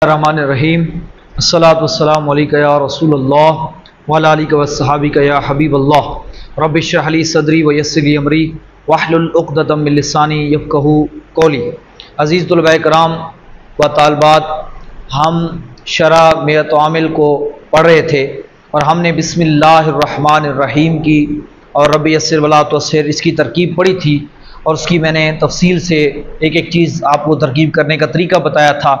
الرحمن الرحیم الصلاۃ والسلام علیک یا رسول اللہ وعلی آلک وصحابک یا حبیب اللہ رب اشرح لی صدری ویسر لی امری واحلل عقدۃ من لسانی یفقہوا قولی۔ عزیز طلباء کرام و طالبات، ہم شرح میت عامل کو پڑھ رہے تھے اور ہم نے بسم اللہ الرحمن الرحیم کی اور رب یسر ولا تعسر اس کی ترکیب پڑھی تھی، اور اس کی میں نے تفصیل سے ایک ایک چیز آپ کو ترکیب کرنے کا طریقہ بتایا تھا۔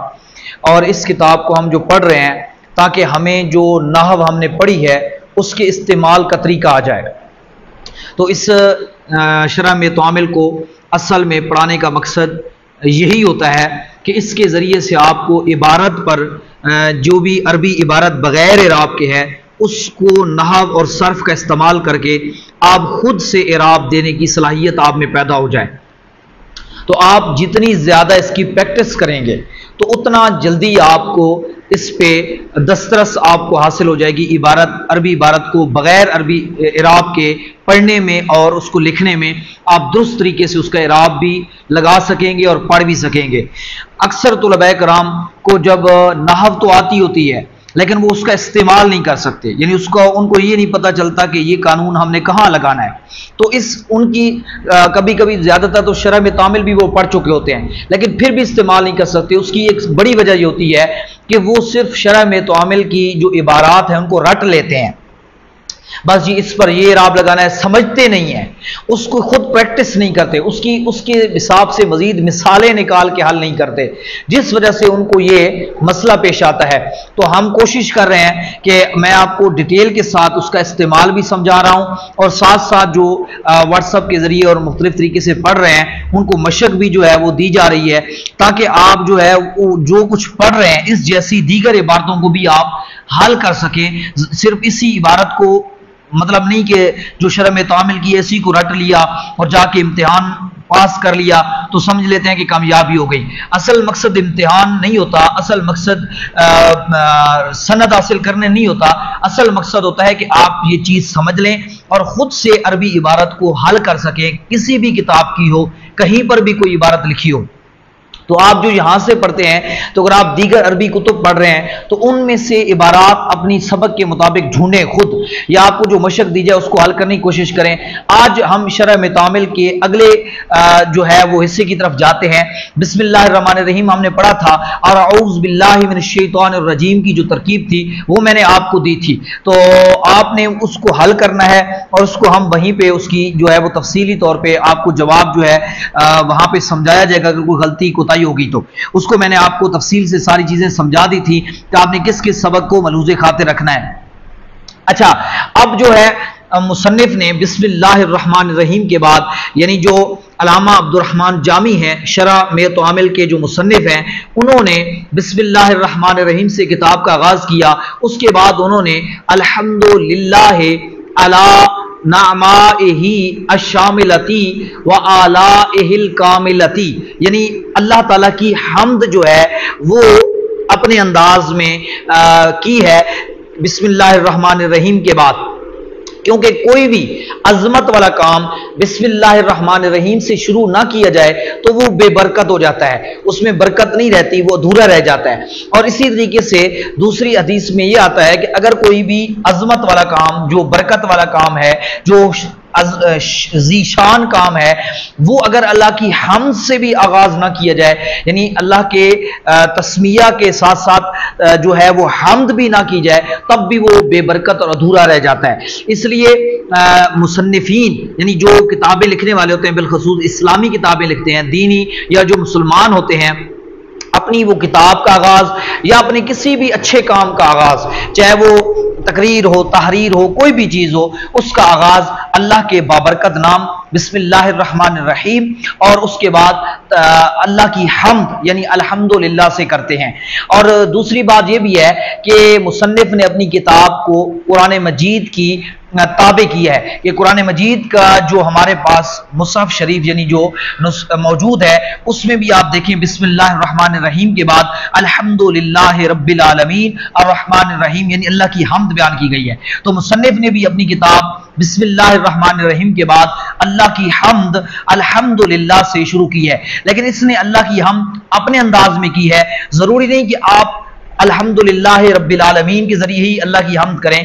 اور اس کتاب کو ہم جو پڑھ رہے ہیں تاکہ ہمیں جو نحو ہم نے پڑھی ہے اس کے استعمال کا طریقہ آ جائے، تو اس شرح میت عامل کو اصل میں پڑھانے کا مقصد یہی ہوتا ہے کہ اس کے ذریعے سے آپ کو عبارت پر جو بھی عربی عبارت بغیر اعراب کے ہے اس کو نحو اور صرف کا استعمال کر کے آپ خود سے اعراب دینے کی صلاحیت آپ میں پیدا ہو جائے۔ تو آپ جتنی زیادہ اس کی پریکٹس کریں گے تو اتنا جلدی آپ کو اس پہ دسترس آپ کو حاصل ہو جائے گی، عربی عبارت کو بغیر عربی اعراب کے پڑھنے میں اور اس کو لکھنے میں آپ درست طریقے سے اس کا اعراب بھی لگا سکیں گے اور پڑھ بھی سکیں گے۔ اکثر طلباء کرام کو جب نحو تو آتی ہوتی ہے لیکن وہ اس کا استعمال نہیں کر سکتے، یعنی ان کو یہ نہیں پتہ چلتا کہ یہ قانون ہم نے کہاں لگانا ہے۔ تو ان کی کبھی کبھی زیادہ تر تو شرح میت عامل بھی وہ پڑھ چکے ہوتے ہیں لیکن پھر بھی استعمال نہیں کر سکتے۔ اس کی ایک بڑی وجہ یہ ہوتی ہے کہ وہ صرف شرح میت عامل کی جو عبارات ہیں ان کو رٹ لیتے ہیں، بس جی اس پر یہ اعراب لگانا ہے، سمجھتے نہیں ہیں، اس کو خود پریکٹس نہیں کرتے، اس کے حساب سے مزید مثالیں نکال کے حل نہیں کرتے، جس وجہ سے ان کو یہ مسئلہ پیش آتا ہے۔ تو ہم کوشش کر رہے ہیں کہ میں آپ کو ڈیٹیل کے ساتھ اس کا استعمال بھی سمجھا رہا ہوں اور ساتھ ساتھ جو واٹس ایپ کے ذریعے اور مختلف طریقے سے پڑھ رہے ہیں ان کو مشق بھی جو ہے وہ دی جا رہی ہے تاکہ آپ جو ہے جو کچھ پڑھ رہے ہیں اس جیسی دیگر عبارتوں کو بھی آپ حل کر سکیں۔ صرف اسی عبارت کو مطلب نہیں کہ جو شرح میت عامل کی ایسی کو رٹ لیا اور جا کے امتحان پاس کر لیا تو سمجھ لیتے ہیں کہ کامیابی ہو گئی۔ اصل مقصد امتحان نہیں ہوتا، اصل مقصد سند حاصل کرنے نہیں ہوتا، اصل مقصد ہوتا ہے کہ آپ یہ چیز سمجھ لیں اور خود سے عربی عبارت کو حل کر سکیں، کسی بھی کتاب کی ہو، کہیں پر بھی کوئی عبارت لکھی ہو۔ تو آپ جو یہاں سے پڑھتے ہیں تو اگر آپ دیگر عربی کتب پڑھ رہے ہیں تو ان میں سے عبارات اپنی سبق کے مطابق ڈھونڈیں خود، یا آپ کو جو مشق دی جائے اس کو حل کرنے کی کوشش کریں۔ آج ہم شرح میت عامل کے اگلے جو ہے وہ حصے کی طرف جاتے ہیں۔ بسم اللہ الرحمن الرحیم ہم نے پڑھا تھا اور اعوذ باللہ من الشیطان الرجیم کی جو ترکیب تھی وہ میں نے آپ کو دی تھی، تو آپ نے اس کو حل کرنا ہے اور اس کو ہم وہیں پہ اس کی جو ہے وہ تفصیلی طور پہ آپ کو جواب جو ہے وہاں پہ سمجھایا جائے گا۔ اگر کوئی غلطی کوتاہی ہوگی تو اس کو میں نے آپ کو تفصیل سے ساری چیزیں سمجھا دی تھی کہ آپ نے کس کس سبق کو ملحوظ خاطر رکھنا ہے۔ اچھا، اب جو ہے مصنف نے بسم اللہ الرحمن الرحیم کے بعد، یعنی جو علامہ عبد الرحمن جامی ہیں شرح میت عامل کے جو مصنف ہیں، انہوں نے بسم اللہ الرحمن الرحیم سے کتاب کا آغاز کیا، اس کے بعد انہوں نے الحمدللہ علی نعمائہ الشاملتی و آلائہ الکاملتی، یعنی اللہ تعالیٰ کی حمد جو ہے وہ اپنے انداز میں کی ہے بسم اللہ الرحمن الرحیم کے بعد، کیونکہ کوئی بھی عظمت والا کام بسم اللہ الرحمن الرحیم سے شروع نہ کیا جائے تو وہ بے برکت ہو جاتا ہے، اس میں برکت نہیں رہتی، وہ ادھورا رہ جاتا ہے۔ اور اسی طریقے سے دوسری حدیث میں یہ آتا ہے کہ اگر کوئی بھی عظمت والا کام، جو برکت والا کام ہے، جو ذیشان کام ہے، وہ اگر اللہ کی حمد سے بھی آغاز نہ کیا جائے، یعنی اللہ کے تسمیہ کے ساتھ ساتھ جو ہے وہ حمد بھی نہ کی جائے، تب بھی وہ بے برکت اور ادھورا رہ جاتا ہے۔ اس لیے مصنفین یعنی جو کتابیں لکھنے والے ہوتے ہیں، بالخصوص اسلامی کتابیں لکھتے ہیں، دینی یا جو مسلمان ہوتے ہیں، اپنی وہ کتاب کا آغاز یا اپنے کسی بھی اچھے کام کا آغاز، چاہے وہ تقریر ہو، تحریر ہو، کوئی بھی چیز ہو، اس کا آغاز اللہ کے بابرکت نام بسم اللہ الرحمن الرحیم اور اس کے بعد اللہ کی حمد یعنی الحمدللہ سے کرتے ہیں۔ اور دوسری بات یہ بھی ہے کہ مصنف نے اپنی کتاب کو قرآن مجید کی تابع کیا ہے کہ قرآن مجید کا جو ہمارے پاس مصحف شریف یعنی جو موجود ہے اس میں بھی آپ دیکھیں بسم اللہ الرحمن الرحیم کے بعد الحمدللہ رب العالمین الرحمن الرحیم یعنی اللہ کی حمد بیان کی گئی ہے۔ تو مصنف نے بھی اپنی کتاب بسم اللہ الرحمن الرحیم کے بعد اللہ کی حمد الحمدللہ سے شروع کی ہے، لیکن اس نے اللہ کی حمد اپنے انداز میں کی ہے۔ ضروری نہیں کہ آپ الحمدللہ رب العالمین کے ذریعے ہی اللہ کی حمد کریں۔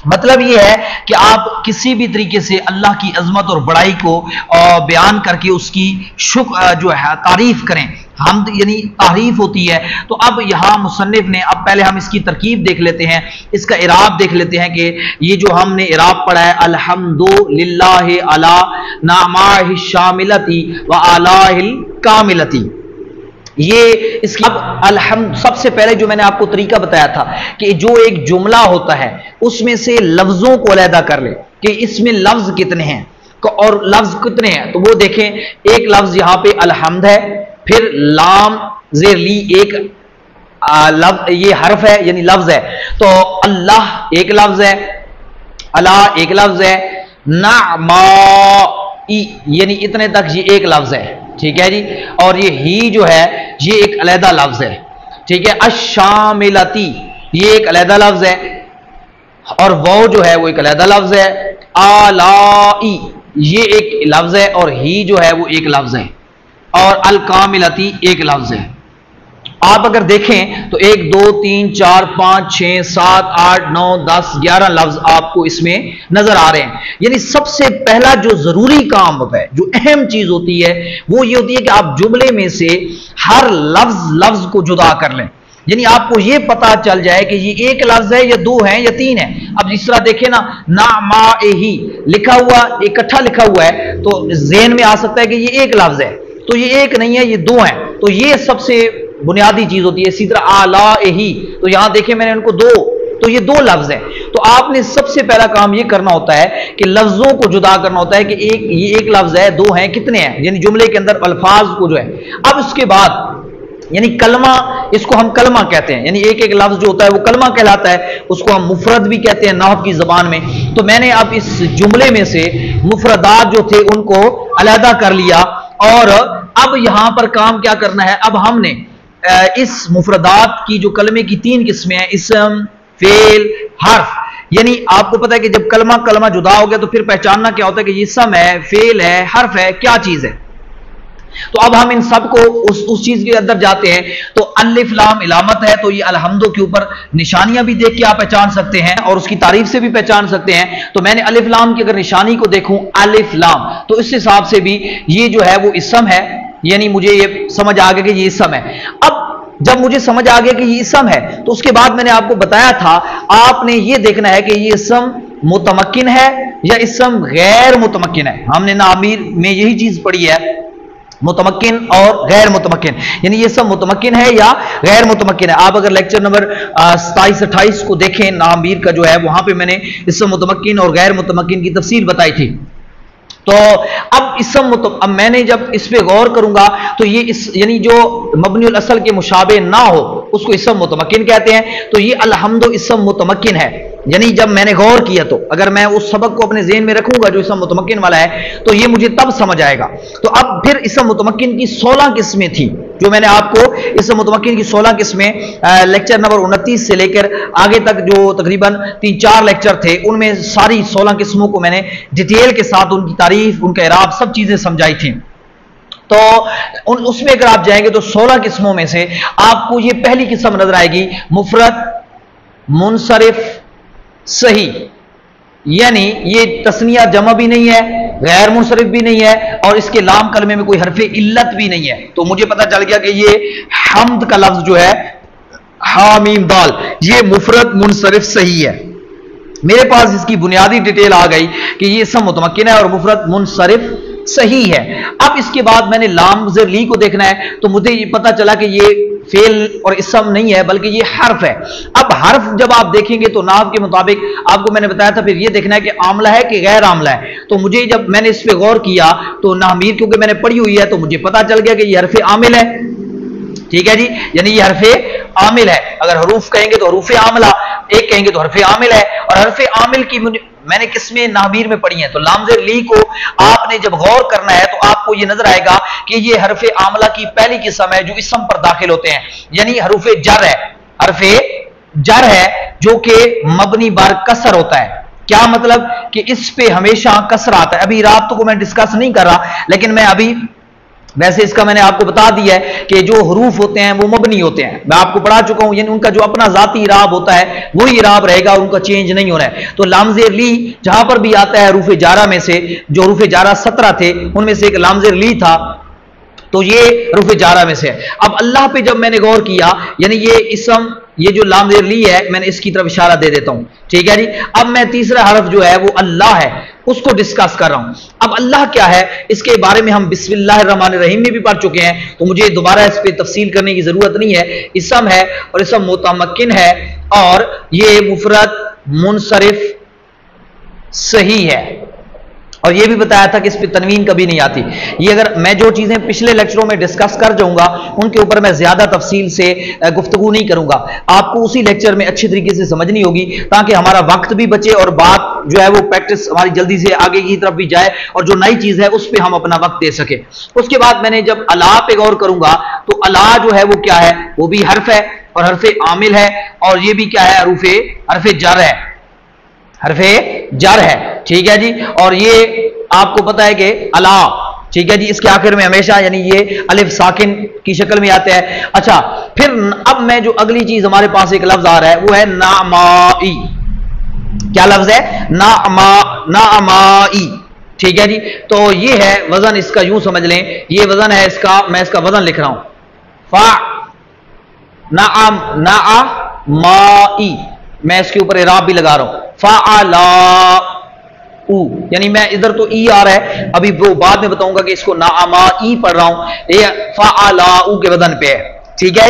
مطلب یہ ہے کہ آپ کسی بھی طریقے سے اللہ کی عظمت اور بڑائی کو بیان کر کے اس کی جو ہے تعریف کریں۔ حمد یعنی تعریف ہوتی ہے۔ تو اب یہاں مصنف نے، اب پہلے ہم اس کی ترکیب دیکھ لیتے ہیں، اس کا اعراب دیکھ لیتے ہیں کہ یہ جو ہم نے اعراب پڑھا ہے الحمدللہ علی نعمائہ الشاملۃ و آلائہ الکاملۃ، یہ اس کی اب الحمد سب سے پہلے جو میں نے آپ کو طریقہ بتایا تھا کہ جو ایک جملہ ہوتا ہے اس میں سے لفظوں کو علیحدہ کر لے کہ اس میں لفظ کتنے ہیں اور لفظ کتنے ہیں۔ تو وہ دیکھیں، ایک لفظ یہاں پہ الحمد ہے، پھر لام زیر لی ایک یہ حرف ہے یعنی لفظ ہے، تو اللہ ایک لفظ ہے، اللہ ایک لفظ ہے، نعمائی یعنی اتنے تک یہ ایک لفظ ہے، ٹھیک ہے جی، اور یہ ہی جو ہے یہ ایک علیحدہ لفظ ہے، ٹھیک ہے، الشاملتی یہ ایک علیحدہ لفظ ہے، اور وہ جو ہے وہ ایک علیحدہ لفظ ہے، آلائی یہ ایک لفظ ہے اور ہی جو ہے وہ ایک لفظ ہے، اور الکاملتی ایک لفظ ہے۔ آپ اگر دیکھیں تو 1 2 3 4 5 6 7 8 9 10 11 لفظ آپ کو اس میں نظر آ رہے ہیں۔ یعنی سب سے پہلا جو ضروری کام ہوتا ہے، جو اہم چیز ہوتی ہے، وہ یہ ہوتی ہے کہ آپ جملے میں سے ہر لفظ کو جدا کر لیں، یعنی آپ کو یہ پتا چل جائے کہ یہ ایک لفظ ہے یا دو ہیں یا تین ہیں۔ اب جس طرح دیکھیں نا، نعمائہ لکھا ہوا اکٹھا لکھا ہوا ہے تو ذہن میں آ سکتا ہے کہ یہ ایک لفظ ہے، تو یہ ایک نہیں ہے، یہ دو ہیں، تو یہ سب سے بنیادی چیز ہوتی ہے۔ اسی طرح آلائہ، تو یہاں دیکھیں میں نے ان کو دو، تو یہ دو لفظ ہیں۔ تو آپ نے سب سے پہلا کام یہ کرنا ہوتا ہے کہ لفظوں کو جدا کرنا ہوتا ہے کہ یہ ایک لفظ ہے، دو ہیں، کتنے ہیں، یعنی جملے کے اندر الفاظ کو جو ہے۔ اب اس کے بعد یعنی کلمہ، اس کو ہم کلمہ کہتے ہیں، یعنی ایک ایک لفظ جو ہوتا ہے وہ کلمہ کہلاتا ہے، اس کو ہم مفرد بھی کہتے ہیں نحو کی زبان میں۔ تو میں نے اب اس جملے میں سے مفردات جو تھے ان کو علیحدہ کر لیا، اور اب یہاں پر کام کیا کرنا ہے، اب ہم نے اس مفردات کی جو کلمے کی 3 قسمیں ہیں، اسم، فعل، حرف، یعنی آپ کو پتا ہے کہ جب کلمہ جدا ہو گیا تو پھر پہچاننا کیا ہوتا ہے کہ یہ اسم ہے، فعل ہے، حرف ہے، کیا چیز ہے۔ تو اب ہم ان سب کو اس چیز کے اندر جاتے ہیں۔ تو الف لام علامت ہے، تو یہ الحمدو کے اوپر نشانیاں بھی دیکھ کے آپ پہچان سکتے ہیں اور اس کی تعریف سے بھی پہچان سکتے ہیں۔ تو میں نے الف لام کی اگر نشانی کو دیکھوں، الف لام، تو اس حساب سے بھی یہ جو ہے وہ اسم ہے، یعنی مجھے یہ سمجھ آ گیا کہ یہ اسم ہے۔ اب جب مجھے سمجھ آ گیا کہ یہ اسم ہے تو اس کے بعد میں نے آپ کو بتایا تھا آپ نے یہ دیکھنا ہے کہ یہ اسم متمکن ہے یا اسم غیر متمکن ہے۔ ہم نے نامیر میں یہی چیز پڑھی ہے، متمکن اور غیر متمکن، یعنی یہ سب متمکن ہے یا غیر متمکن ہے۔ آپ اگر لیکچر نمبر 27-28 کو دیکھیں نامیر کا جو ہے، وہاں پہ میں نے اسم متمکن اور غیر متمکن کی تفصیل بتائی تھی۔ تو اب اب میں نے جب اس پہ غور کروں گا تو یہ یعنی جو مبنی الاصل کے مشابہ نہ ہو اس کو اسم متمکن کہتے ہیں۔ تو یہ الحمد اسم متمکن ہے، یعنی جب میں نے غور کیا تو اگر میں اس سبق کو اپنے ذہن میں رکھوں گا جو اسم متمکن والا ہے تو یہ مجھے تب سمجھ آئے گا۔ تو اب پھر اسم متمکن کی 16 قسمیں تھیں جو میں نے آپ کو اسم متمکن کی 16 قسمیں لیکچر نمبر 29 سے لے کر آگے تک جو تقریباً 3-4 لیکچر تھے ان میں ساری 16 قسموں کو میں نے ڈیٹیل کے ساتھ ان کی تعریف، ان کا اعراب، سب چیزیں سمجھائی تھیں۔ تو اس میں اگر آپ جائیں گے تو 16 قسموں میں سے آپ کو یہ پہلی قسم نظر آئے گی، مفرد منصرف صحیح، یعنی یہ تثنیہ جمع بھی نہیں ہے، غیر منصرف بھی نہیں ہے، اور اس کے لام کلمے میں کوئی حرف علت بھی نہیں ہے۔ تو مجھے پتا چل گیا کہ یہ حمد کا لفظ جو ہے حامیم دال، یہ مفرد منصرف صحیح ہے۔ میرے پاس اس کی بنیادی ڈیٹیل آ گئی کہ یہ اسم متمکن ہے اور مفرد منصرف صحیح ہے۔ اب اس کے بعد میں نے لام زیر لی کو دیکھنا ہے، تو مجھے یہ پتا چلا کہ یہ فعل اور اسم نہیں ہے بلکہ یہ حرف ہے۔ اب حرف جب آپ دیکھیں گے تو نحو کے مطابق آپ کو میں نے بتایا تھا پھر یہ دیکھنا ہے کہ عاملہ ہے کہ غیر عاملہ ہے۔ تو مجھے جب میں نے اس پہ غور کیا تو نحمیر کیونکہ میں نے پڑھی ہوئی ہے تو مجھے پتا چل گیا کہ یہ حرف عامل ہے، ٹھیک ہے جی، یعنی یہ حرف عامل ہے۔ اگر حروف کہیں گے تو حروف عاملہ، ایک کہیں گے تو حرف عامل ہے، اور حرف عامل کی میں نے قسمیں نحمیر میں پڑھی ہیں۔ تو لام زیر لی کو آپ نے جب غور کرنا ہے تو آپ کو یہ نظر آئے گا کہ یہ حرف عاملہ کی پہلی قسم ہے جو اسم پر داخل ہوتے ہیں، یعنی حروف جر ہے، حرف جر ہے جو کہ مبنی بر کسر ہوتا ہے۔ کیا مطلب کہ اس پہ ہمیشہ کسر آتا ہے۔ ابھی رات کو میں ڈسکس نہیں کر رہا لیکن میں ابھی ویسے اس کا میں نے آپ کو بتا دیا ہے کہ جو حروف ہوتے ہیں وہ مبنی ہوتے ہیں، میں آپ کو پڑھا چکا ہوں، یعنی ان کا جو اپنا ذاتی اعراب ہوتا ہے وہی اعراب رہے گا اور ان کا چینج نہیں ہونا ہے۔ تو لام زیر لی جہاں پر بھی آتا ہے حروف جارہ میں سے، جو حروف جارہ 17 تھے ان میں سے ایک لام زیر لی تھا، تو یہ حروف جارہ میں سے ہے۔ اب اللہ پہ جب میں نے غور کیا، یعنی یہ اسم، یہ جو لام زیر لی ہے میں نے اس کی طرف اشارہ دے دیتا ہوں، ٹھیک ہے جی۔ اب میں تیسرا حرف جو ہے وہ اللہ ہے، اس کو ڈسکس کر رہا ہوں۔ اب اللہ کیا ہے اس کے بارے میں ہم بسم اللہ الرحمن الرحیم میں بھی پڑھ چکے ہیں، تو مجھے دوبارہ اس پہ تفصیل کرنے کی ضرورت نہیں ہے۔ اسم ہے اور اسم متمکن ہے اور یہ مفرد منصرف صحیح ہے، اور یہ بھی بتایا تھا کہ اس پہ تنوین کبھی نہیں آتی۔ یہ اگر میں جو چیزیں پچھلے لیکچروں میں ڈسکس کر جاؤں گا ان کے اوپر میں زیادہ تفصیل سے گفتگو نہیں کروں گا، آپ کو اسی لیکچر میں اچھی طریقے سے سمجھنی ہوگی تاکہ ہمارا وقت بھی بچے اور بات جو ہے وہ پریکٹس ہماری جلدی سے آگے کی طرف بھی جائے اور جو نئی چیز ہے اس پہ ہم اپنا وقت دے سکیں۔ اس کے بعد میں نے جب الا پہ غور کروں گا تو الا جو ہے وہ کیا ہے، وہ بھی حرف ہے اور حرف عامل ہے، اور یہ بھی کیا ہے، حرف جر ہے، حرف جر ہے، ٹھیک ہے جی۔ اور یہ آپ کو پتا ہے کہ الا، ٹھیک ہے جی، اس کے آخر میں ہمیشہ یعنی یہ الف ساکن کی شکل میں آتا ہے۔ اچھا پھر اب میں جو اگلی چیز ہمارے پاس ایک لفظ آ رہا ہے وہ ہے نعمائی۔ کیا لفظ ہے؟ نعمائی، ٹھیک ہے جی۔ تو یہ ہے وزن، اس کا یوں سمجھ لیں، یہ وزن ہے اس کا، میں اس کا وزن لکھ رہا ہوں، فا نعمائی، میں اس کے اوپر اعراب بھی لگا رہا ہوں، فعلا، یعنی میں ادھر تو ای آ رہا ہے، ابھی وہ بعد میں بتاؤں گا کہ اس کو نعمائی پڑھ رہا ہوں، یہ فعلا کے وزن پہ ہے، ٹھیک ہے۔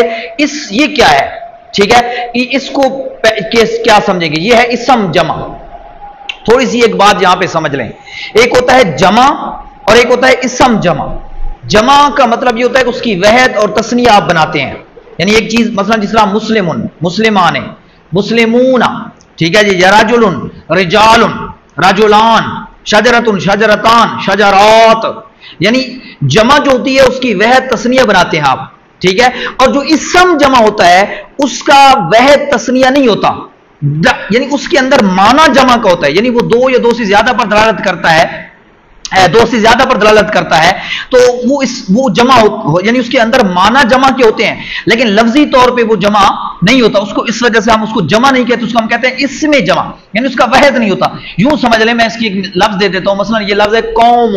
یہ کیا ہے، ٹھیک ہے، اس کو کیا سمجھیں گے، یہ ہے اسم جمع۔ تھوڑی سی ایک بات یہاں پہ سمجھ لیں، ایک ہوتا ہے جمع اور ایک ہوتا ہے اسم جمع۔ جمع کا مطلب یہ ہوتا ہے کہ اس کی وحد اور تثنیہ آپ بناتے ہیں، یعنی ایک چیز مثلا جس طرح مسلمون، مسلمان، مسلمون، ٹھیک ہے جی، یا رجل، رجال، رجلان، شجرتن، شجرتان، شجرات، یعنی جمع جو ہوتی ہے اس کی وحد تثنیہ بناتے ہیں آپ، ٹھیک ہے۔ اور جو اسم جمع ہوتا ہے اس کا وحد تثنیہ نہیں ہوتا، یعنی اس کے اندر معنی جمع کا ہوتا ہے، یعنی وہ دو یا دو سے زیادہ پر دلالت کرتا ہے، دو سے زیادہ پر دلالت کرتا ہے، تو وہ جمع یعنی اس کے اندر معنی جمع کے ہوتے ہیں، لیکن لفظی طور پہ وہ جمع نہیں ہوتا، اس کو اس وجہ سے ہم اس کو جمع نہیں کہتے، اس کو ہم کہتے ہیں اسم جمع، یعنی اس کا وحد نہیں ہوتا۔ یوں سمجھ لیں، میں اس کی ایک لفظ دے دیتا ہوں، مثلا یہ لفظ ہے قوم۔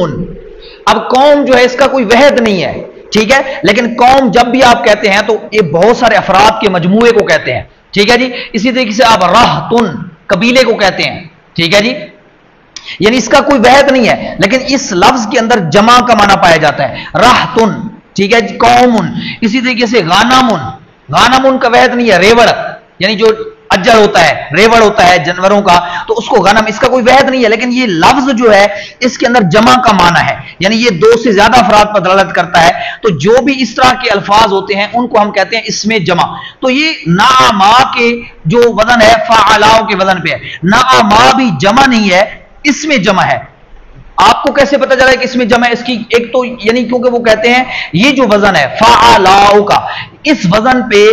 اب قوم جو ہے اس کا کوئی وحد نہیں ہے، ٹھیک ہے، لیکن قوم جب بھی آپ کہتے ہیں تو یہ بہت سارے افراد کے مجموعے کو کہتے ہیں، ٹھیک ہے جی۔ اسی طریقے سے آپ رہتن، قبیلے کو کہتے ہیں، ٹھیک ہے جی، یعنی اس کا کوئی وحد نہیں ہے، لیکن اس لفظ کے اندر جمع کا معنی پایا جاتا ہے، رہتن، ٹھیک ہے جی، قوم۔ اسی طریقے سے غنمن، غنمن کا وحد نہیں ہے، ریوڑ، یعنی جو اجر ہوتا ہے، ریوڑ ہوتا ہے جانوروں کا، تو اس کو غنم، اس کا کوئی وحد نہیں ہے، لیکن یہ لفظ جو ہے اس کے اندر جمع کا معنی ہے، یعنی یہ دو سے زیادہ افراد پر دلالت کرتا ہے، تو جو بھی اس طرح کے الفاظ ہوتے ہیں ان کو ہم کہتے ہیں اسم جمع۔ تو یہ نعما کے جو وزن ہے فعلاء کے وزن پہ ہے، نعما بھی جمع نہیں ہے، اسم جمع ہے۔ آپ کو کیسے پتہ چلا ہے کہ اس میں جمع ہے؟ اس کی ایک تو یعنی کیونکہ وہ کہتے ہیں یہ جو وزن ہے فعلاء کا، اس وزن پہ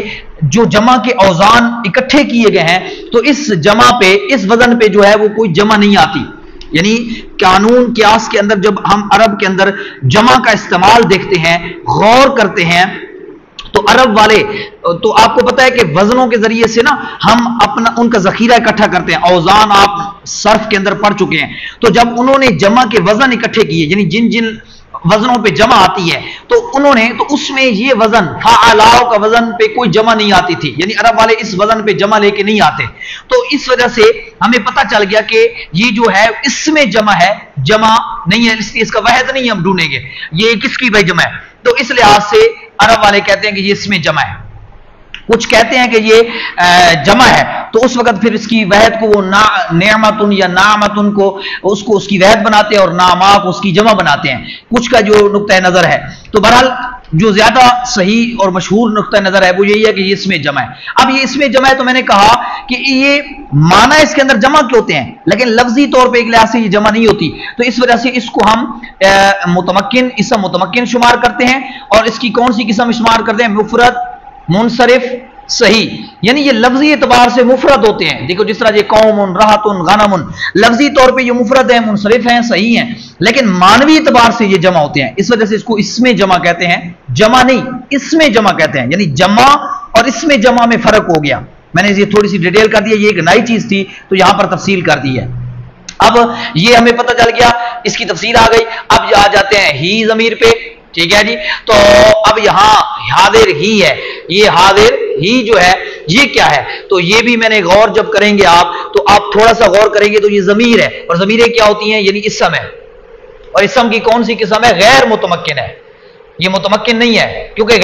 جو جمع کے اوزان اکٹھے کیے گئے ہیں، تو اس جمع پہ، اس وزن پہ جو ہے وہ کوئی جمع نہیں آتی، یعنی قانون قیاس کے اندر جب ہم عرب کے اندر جمع کا استعمال دیکھتے ہیں، غور کرتے ہیں، تو عرب والے، تو آپ کو پتا ہے کہ وزنوں کے ذریعے سے نا ہم اپنا ان کا ذخیرہ اکٹھا کرتے ہیں، اوزان آپ صرف کے اندر پڑھ چکے ہیں، تو جب انہوں نے جمع کے وزن اکٹھے کیے، یعنی جن جن وزنوں پہ جمع آتی ہے، تو انہوں نے تو اس میں یہ وزن فعلاء کا وزن پہ کوئی جمع نہیں آتی تھی، یعنی عرب والے اس وزن پہ جمع لے کے نہیں آتے، تو اس وجہ سے ہمیں پتہ چل گیا کہ یہ جو ہے اس میں جمع ہے، جمع نہیں ہے، اس کا وحد نہیں ہم ڈھونڈیں گے یہ کس کی بھائی جمع ہے، تو اس لحاظ سے عرب والے کہتے ہیں کہ یہ اس میں جمع ہے، کچھ کہتے ہیں کہ یہ جمع ہے، تو اس وقت پھر اس کی وحد کو وہ نعمتن یا نعمتن کو اس کی وحد بناتے ہیں اور نعما کو اس کی جمع بناتے ہیں، کچھ کا جو نقطہ نظر ہے۔ تو بہرحال جو زیادہ صحیح اور مشہور نقطہ نظر ہے وہ یہی ہے کہ یہ اس میں جمع ہے۔ اب یہ اس میں جمع ہے تو میں نے کہا کہ یہ معنی اس کے اندر جمع کے ہوتے ہیں، لیکن لفظی طور پہ ایک لحاظ سے یہ جمع نہیں ہوتی، تو اس وجہ سے اس کو ہم متمکن، اسم متمکن شمار کرتے ہیں، اور اس کی کون سی قسم شمار کرتے ہیں؟ مفرد منصرف صحیح، یعنی یہ لفظی اعتبار سے مفرد ہوتے ہیں. دیکھو جس طرح یہ قوم، راحت، غنم، لفظی طور پہ یہ مفرد ہیں، منصرف ہیں، صحیح ہیں، لیکن معنوی اعتبار سے یہ جمع ہوتے ہیں. اس وجہ سے اس کو اسم جمع کہتے ہیں، جمع نہیں اسم جمع کہتے ہیں. یعنی جمع اور اسم جمع میں فرق ہو گیا. میں نے یہ تھوڑی سی ڈیٹیل کر دی ہے، یہ ایک نئی چیز تھی تو یہاں پر تفصیل کر دی ہے. اب یہ ہمیں پتہ چل گیا، اس کی تفصیل آ گئی. اب آ جاتے ہیں ہی ضمیر پہ. ٹھیک ہے جی، تو اب یہاں حاضر ہی ہے. یہ حاضر ہی جو ہے یہ کیا ہے؟ تو یہ بھی میں نے غور جب کریں گے آپ تو آپ تھوڑا سا غور کریں گے تو یہ ضمیر ہے، اور ضمیریں کیا ہوتی ہیں؟ یعنی اسم ہے. اور اسم کی کون سی قسم ہے؟ غیر متمکن ہے. یہ متمکن نہیں ہے، کیونکہ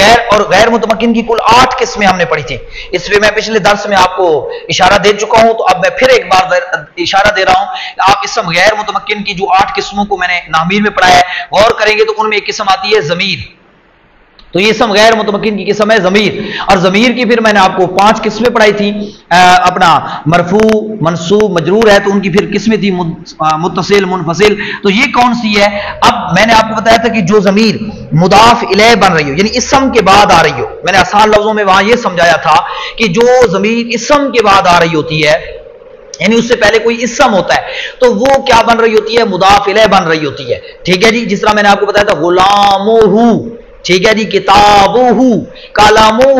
غیر متمکن کی کل 8 قسمیں ہم نے پڑھی تھی. اس پہ میں پچھلے درس میں آپ کو اشارہ دے چکا ہوں، تو اب میں پھر ایک بار اشارہ دے رہا ہوں. آپ اسم غیر متمکن کی جو 8 قسموں کو میں نے نامیر میں پڑھا ہے، غور کریں گے تو ان میں ایک قسم آتی ہے ضمیر. تو یہ اسم غیر متمکن کی قسم ہے ضمیر. اور ضمیر کی پھر میں نے آپ کو 5 قسمیں پڑھائی تھی. اپنا مرفوع، منصوب، مجرور ہے تو ان کی پھر قسمیں تھی متصل، منفصل. تو یہ کون سی ہے؟ اب میں نے آپ کو بتایا تھا کہ جو ضمیر مضاف الیہ بن رہی ہو، یعنی اسم کے بعد آ رہی ہو. میں نے آسان لفظوں میں وہاں یہ سمجھایا تھا کہ جو ضمیر اسم کے بعد آ رہی ہوتی ہے، یعنی اس سے پہلے کوئی اسم ہوتا ہے، تو وہ کیا بن رہی ہوتی ہے؟ مضاف الیہ بن رہی ہوتی ہے. ٹھیک ہے جی، جس طرح میں نے آپ کو بتایا تھا غلامہ. ٹھیک ہے جی، کتابہ، کلامہ.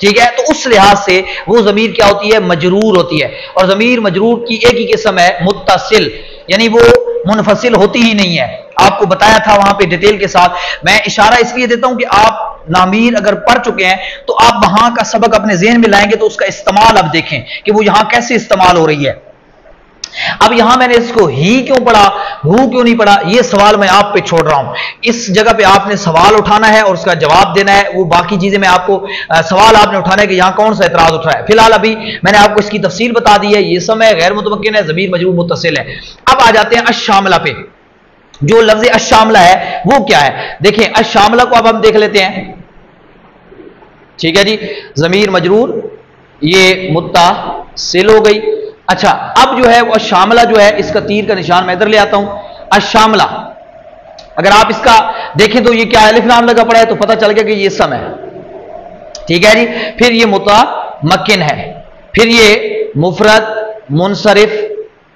ٹھیک ہے، تو اس لحاظ سے وہ ضمیر کیا ہوتی ہے؟ مجرور ہوتی ہے. اور ضمیر مجرور کی ایک ہی قسم ہے متصل، یعنی وہ منفصل ہوتی ہی نہیں ہے. آپ کو بتایا تھا وہاں پہ ڈیٹیل کے ساتھ. میں اشارہ اس لیے دیتا ہوں کہ آپ نامیر اگر پڑھ چکے ہیں تو آپ وہاں کا سبق اپنے ذہن میں لائیں گے تو اس کا استعمال اب دیکھیں کہ وہ یہاں کیسے استعمال ہو رہی ہے. اب یہاں میں نے اس کو ہی کیوں پڑھا، ہو کیوں نہیں پڑھا، یہ سوال میں آپ پہ چھوڑ رہا ہوں. اس جگہ پہ آپ نے سوال اٹھانا ہے اور اس کا جواب دینا ہے. وہ باقی چیزیں میں آپ کو سوال آپ نے اٹھانا ہے کہ یہاں کون سا اعتراض اٹھ رہا ہے. فی الحال ابھی میں نے آپ کو اس کی تفصیل بتا دی ہے. یہ سم ہے، غیر متمکن ہے، ضمیر مجرور متصل ہے. اب آ جاتے ہیں الشاملہ پہ. جو لفظ الشاملہ ہے وہ کیا ہے؟ دیکھیں الشاملہ کو اب ہم دیکھ لیتے ہیں. ٹھیک ہے جی، ضمیر مجرور، یہ متصل ہو گئی. اچھا، اب جو ہے وہ الشاملہ جو ہے، اس کا تیر کا نشان میں ادھر لے آتا ہوں. الشاملہ اگر آپ اس کا دیکھیں تو یہ کیا ہے؟ الف لام لگا پڑا ہے تو پتہ چل گیا کہ یہ اسم ہے. ٹھیک ہے جی، پھر یہ متمکن ہے، پھر یہ مفرد، منصرف،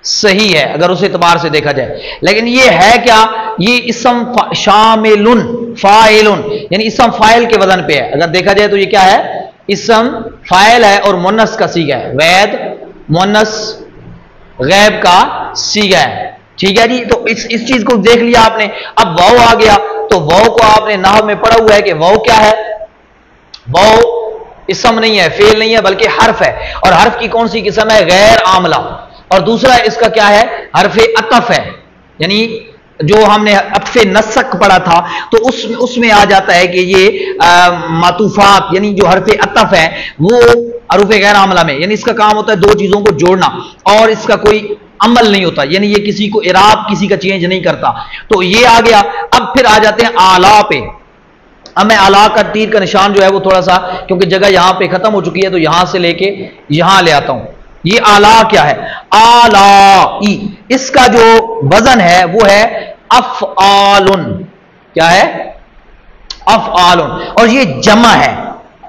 صحیح ہے اگر اس اعتبار سے دیکھا جائے. لیکن یہ ہے کیا؟ یہ اسم شامل فاعل، یعنی اسم فاعل کے وزن پہ ہے. اگر دیکھا جائے تو یہ کیا ہے؟ اسم فاعل ہے اور مؤنث کا صیغہ ہے. وید مؤنث غیب کا صیغہ ہے. ٹھیک ہے جی، تو اس چیز کو دیکھ لیا آپ نے. اب واو آ گیا تو واو کو آپ نے نحو میں پڑھا ہوا ہے کہ واو کیا ہے؟ واو اسم نہیں ہے، فعل نہیں ہے، بلکہ حرف ہے. اور حرف کی کون سی قسم ہے؟ غیر عاملہ. اور دوسرا اس کا کیا ہے؟ حرف عطف ہے. یعنی جو ہم نے عطف نسق پڑھا تھا تو اس میں آ جاتا ہے کہ یہ معطوفات، یعنی جو حرف عطف ہے وہ حروف غیر عاملہ میں، یعنی اس کا کام ہوتا ہے 2 چیزوں کو جوڑنا، اور اس کا کوئی عمل نہیں ہوتا، یعنی یہ کسی کو اعراب کسی کا چینج نہیں کرتا. تو یہ آ گیا. اب پھر آ جاتے ہیں اعلیٰ پہ. اب میں اعلیٰ کا تیر کا نشان جو ہے وہ تھوڑا سا، کیونکہ جگہ یہاں پہ ختم ہو چکی ہے تو یہاں سے لے کے یہاں لے آتا ہوں. یہ اعلیٰ کیا ہے؟ اعلیٰ، اس کا جو وزن ہے وہ ہے افعال. کیا ہے؟ افعال. اور یہ جمع ہے،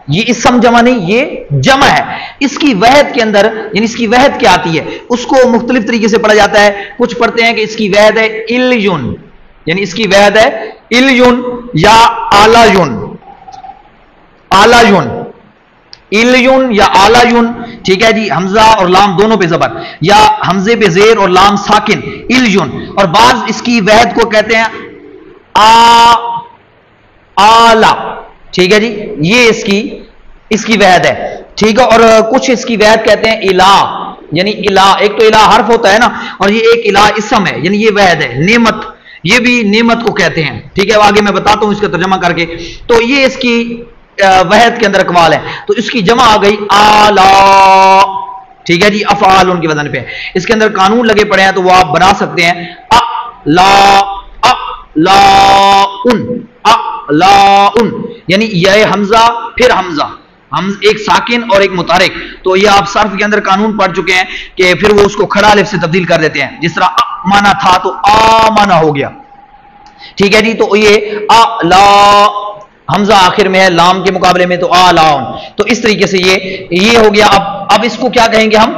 یہ اسم جمع نہیں، یہ جمع ہے. اس کی وحد کے اندر، یعنی اس کی وحد کیا آتی ہے؟ اس کو مختلف طریقے سے پڑھا جاتا ہے. کچھ پڑھتے ہیں کہ اس کی وحد ہے الیون، یعنی اس کی وحد ہے الیون یا آلایون. آلایون، الیون یا آلایون. ٹھیک ہے جی، حمزہ اور لام دونوں پہ زبر، یا حمزے پہ زیر اور لام ساکن، الیون. اور بعض اس کی وحد کو کہتے ہیں آلہ. ٹھیک ہے جی، یہ اس کی وحد ہے. ٹھیک ہے، اور کچھ اس کی وحد کہتے ہیں الہ، یعنی الہ. ایک تو الہ حرف ہوتا ہے نا، اور یہ ایک الہ اسم ہے، یعنی یہ وحد ہے. نعمت، یہ بھی نعمت کو کہتے ہیں. ٹھیک ہے، آگے میں بتاتا ہوں اس کا ترجمہ کر کے. تو یہ اس کی وحد کے اندر اقوال ہے. تو اس کی جمع آ گئی آلہ. ٹھیک ہے جی، افعال ان کے وزن پہ. اس کے اندر قانون لگے پڑے ہیں تو وہ آپ بنا سکتے ہیں. یعنی یہ حمزہ پھر حمزہ، ایک ساکن اور ایک متحرک. تو یہ آپ صرف کے اندر قانون پڑھ چکے ہیں کہ پھر وہ اس کو کھڑا الف سے تبدیل کر دیتے ہیں. جس طرح مانا تھا تو آ مانا ہو گیا. ٹھیک ہے جی، تو یہ حمزہ آخر میں ہے، لام کے مقابلے میں تو آلاؤن. تو اس طریقے سے یہ ہو گیا. اب اس کو کیا کہیں گے ہم؟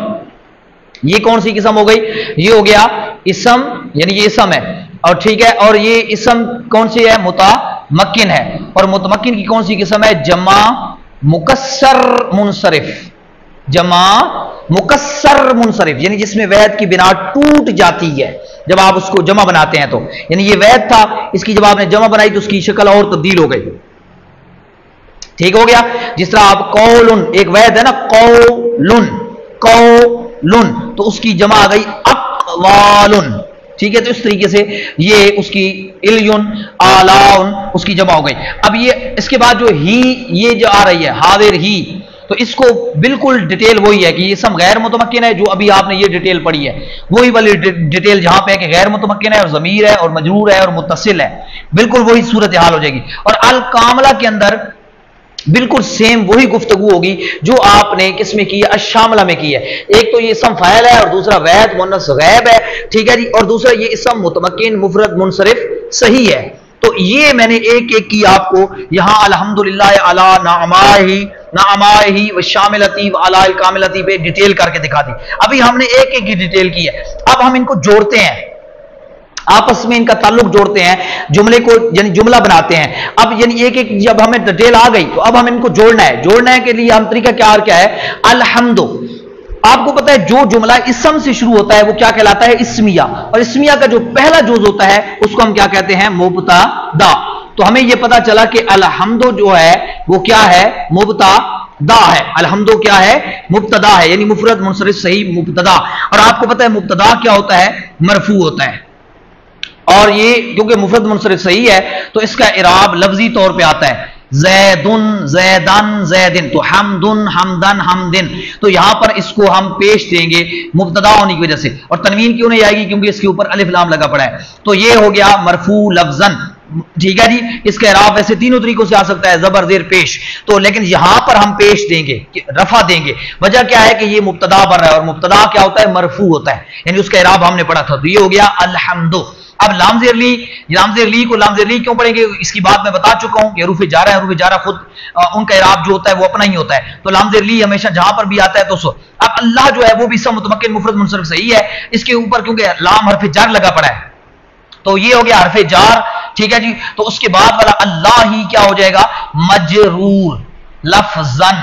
یہ کون سی قسم ہو گئی؟ یہ ہو گیا اسم، یعنی یہ اسم ہے اور ٹھیک ہے. اور یہ اسم کون سی ہے؟ متمکن ہے. اور متمکن کی کون سی قسم ہے؟ جمع مکسر منصرف. جمع مکسر منصرف یعنی جس میں وحد کی بنا ٹوٹ جاتی ہے جب آپ اس کو جمع بناتے ہیں. تو یعنی یہ وحد تھا، اس کی جب آپ نے جمع بنائی تو اس کی شکل اور تبدیل ہو گئی. ٹھیک ہو گیا. جس طرح آپ قولن، ایک وحد ہے نا قولن، قولن، تو اس کی جمع آ گئی اقوالن. ٹھیک ہے. تو اس طریقے سے یہ اس کی الیون آلاؤن اس کی جمع ہو گئی. اب یہ اس کے بعد جو ہی، یہ جو آ رہی ہے حاضر ہی، تو اس کو بالکل ڈیٹیل وہی ہے کہ یہ اسم غیر متمکن ہے، جو ابھی آپ نے یہ ڈیٹیل پڑھی ہے وہی والی ڈیٹیل جہاں پہ ہے کہ غیر متمکن ہے اور ضمیر ہے اور مجرور ہے اور متصل ہے، بالکل وہی صورتحال ہو جائے گی. اور الکاملہ کے اندر بالکل سیم وہی گفتگو ہوگی جو آپ نے کس میں کی ہے؟ الشاملہ میں کی ہے. ایک تو یہ اسم فاعل ہے اور دوسرا واحد مؤنث غائب ہے. ٹھیک ہے جی. اور دوسرا یہ اسم متمکن مفرد منصرف صحیح ہے. تو یہ میں نے ایک ایک کی آپ کو یہاں الحمدللہ علی نعمائہ والشاملتی وعلی الکاملتی پہ ڈیٹیل کر کے دکھا دی. ابھی ہم نے ایک ایک کی ڈیٹیل کی ہے. اب ہم ان کو جوڑتے ہیں، آپس میں ان کا تعلق جوڑتے ہیں، جملے کو یعنی جملہ بناتے ہیں. اب یعنی ایک ایک جب ہمیں ڈیٹیل آ گئی تو اب ہم ان کو جوڑنا ہے. جوڑنے کے لیے ہم طریقہ کیا ہے؟ الحمد. آپ کو پتا ہے جو جملہ اسم سے شروع ہوتا ہے وہ کیا کہلاتا ہے؟ اسمیہ. اور اسمیہ کا جو پہلا جز ہوتا ہے اس کو ہم کیا کہتے ہیں؟ مبتدا. تو ہمیں یہ پتا چلا کہ الحمد جو ہے وہ کیا ہے؟ مبتدا ہے. الحمد کیا ہے؟ مبتدا ہے، یعنی مفرد منصرف صحیح مبتدا. اور آپ کو پتا ہے مبتدا کیا ہوتا ہے؟ مرفوع ہوتا ہے. اور یہ کیونکہ مفرد منصرف صحیح ہے تو اس کا اعراب لفظی طور پہ آتا ہے زیدن زیدن زیدن، تو حمدن حمدن حمدن. تو یہاں پر اس کو ہم پیش دیں گے مبتدا ہونے کی وجہ سے. اور تنوین کیوں نہیں آئے گی؟ کیونکہ اس کے اوپر الف لام لگا پڑا ہے. تو یہ ہو گیا مرفوع لفظن. ٹھیک ہے جی. اس کا اعراب ویسے تینوں طریقوں سے آ سکتا ہے، زبر زیر پیش. تو لیکن یہاں پر ہم پیش دیں گے، رفع دیں گے. وجہ کیا ہے کہ یہ مبتدا بن رہا ہے اور مبتدا کیا ہوتا ہے؟ مرفوع ہوتا ہے، یعنی اس کا اعراب ہم نے پڑھا تھا. تو یہ ہو گیا الحمد. اب لام زیر لی کو لام زیر لی کیوں پڑھیں گے؟ اس کی بات میں بتا چکا ہوں کہ حروف جارہ ہے، حروف جارہ خود ان کا اعراب جو ہوتا ہے وہ اپنا ہی ہوتا ہے. تو لام زیر لی ہمیشہ جہاں پر بھی آتا ہے تو سو. اب اللہ جو ہے وہ بھی اسم متمکن مفرد منصرف صحیح ہے. اس کے اوپر کیونکہ لام حرف جار لگا پڑا ہے تو یہ ہو گیا حرف جار. ٹھیک ہے جی. تو اس کے بعد والا اللہ ہی کیا ہو جائے گا؟ مجرور لفظاً.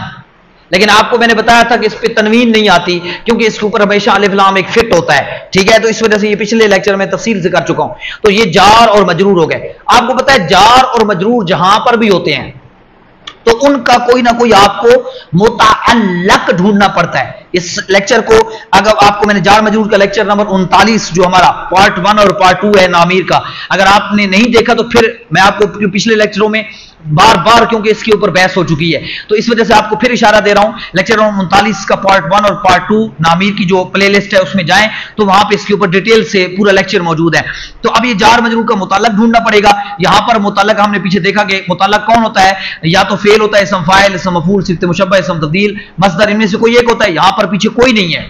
لیکن آپ کو میں نے بتایا تھا کہ اس پہ تنوین نہیں آتی کیونکہ اس کے اوپر ہمیشہ الف لام ایک فٹ ہوتا ہے. ٹھیک ہے. تو اس وجہ سے یہ پچھلے لیکچر میں تفصیل سے کر چکا ہوں. تو یہ جار اور مجرور ہو گئے. آپ کو پتا ہے جار اور مجرور جہاں پر بھی ہوتے ہیں تو ان کا کوئی نہ کوئی آپ کو متعلق ڈھونڈنا پڑتا ہے. اس لیکچر کو اگر آپ کو میں نے جار مجرور کا لیکچر نمبر 39 جو ہمارا پارٹ 1 اور پارٹ 2 ہے نامیر کا، اگر آپ نے نہیں دیکھا تو پھر میں آپ کو پچھلے لیکچروں میں بار بار کیونکہ اس کے اوپر بحث ہو چکی ہے تو اس وجہ سے آپ کو پھر اشارہ دے رہا ہوں. لیکچر 39 کا پارٹ 1 اور پارٹ 2 نامیر کی جو پلے لسٹ ہے اس میں جائیں تو وہاں پہ اس کے اوپر ڈیٹیل سے پورا لیکچر موجود ہے. تو اب یہ جار مجرور کا متعلق ڈھونڈنا پڑے گا. یہاں پر متعلق ہم نے پیچھے دیکھا کہ متعلق کون ہوتا ہے؟ یا تو فعل ہوتا ہے، اسم فاعل، اسم مفعول، صفت مشبہ، اسم تبدیل، مصدر، ان میں سے کوئی ایک ہوتا ہے. یہاں پر پیچھے کوئی نہیں ہے